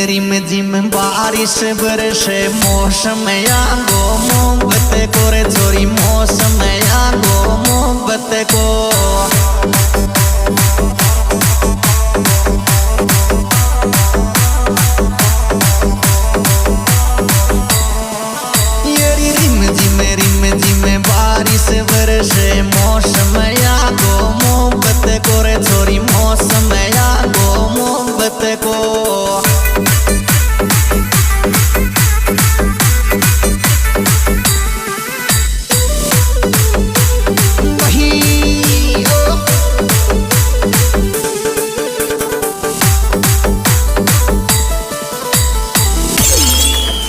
rim gym बारिश बरसे मौसम आगो मोहब्बत को रे छोरी मौसम आगो मोहब्बत को बारिश बरसे मौसम आगो मोहब्बत को रे छोरी मौसम आगो मोहब्बत को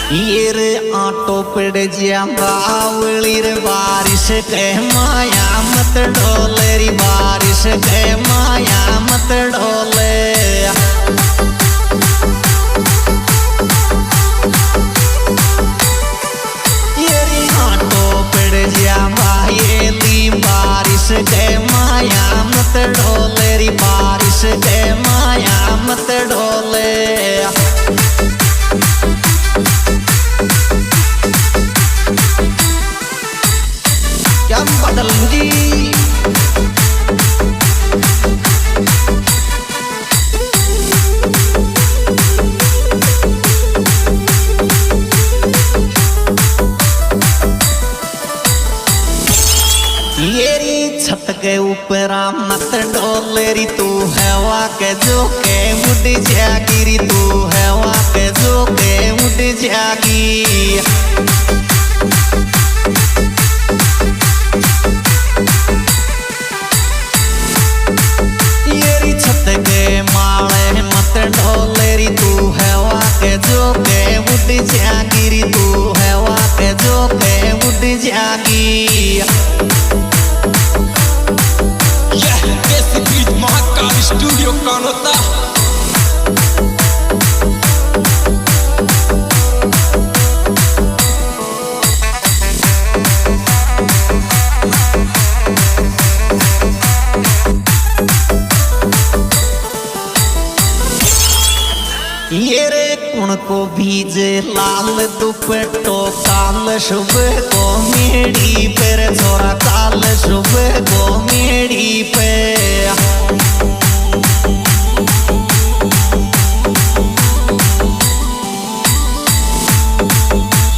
आटो पड़ जिया बावली रे बारिश के माया मत डोले री बारिश के माया मत डोले ये आटो पड़ जिया बायली बारिश के माया मत डोले री बारिश के माया मत डोले बदलूंगी येरी छत के ऊपर मत डोलेरी तू हवा के जो के उड़ जागी तू हवा के जो के उड़ जागी डोलेरी तू हवा के जो के उड़ जागी तू हवा के जो के उड़ जागी देसी बीट महाकाल स्टूडियो कौन होता ये रे कुण को भीजे लाल दुपट्टो काल सुबह को मेड़ी पर छोरा काल सुबह को मेड़ी पे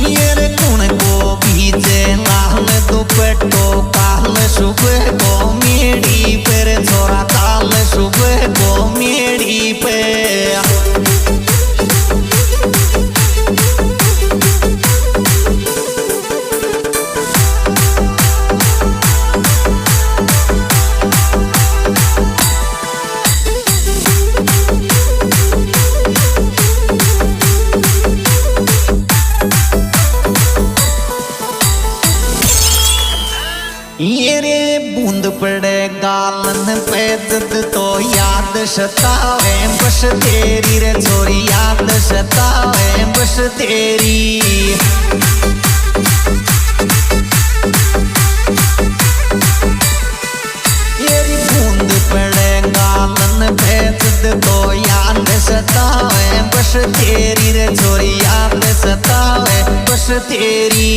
ये रे कुण को भीजे लाल दुपट्टो काल सुबह को मेड़ी पर छोरा काल सुबह को मेड़ी पे ये रे बूंद पड़े गालन पे दद तो याद सतावे बस तेरी रे छोरी याद सतावे बस तेरी ये रे बूंद पड़े गालन पे दद तो याद सतावे बस तेरी रे छोरी याद सतावे बस तेरी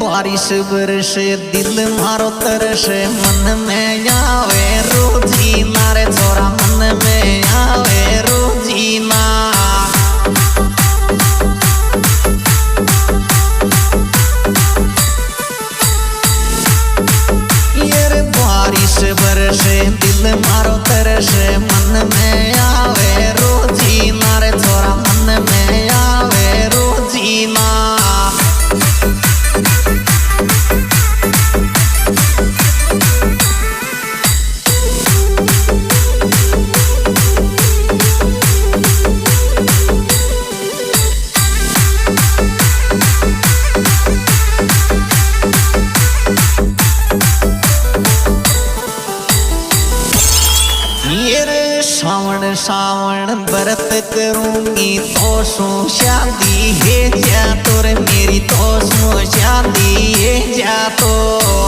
बारिश बरसे दिल मारो तरसे मन में आवे रोजी नारे छोरा मन में आवे रोजी ना ये बारिश बरसे दिल मारो तरसे मन में आवे रोजी नारे छोरा मन में आवे रोजी ना ये रे सावण सावण व्रत करूंगी तो सो शादी है जा तो रे मेरी तो सो शादी है जा तो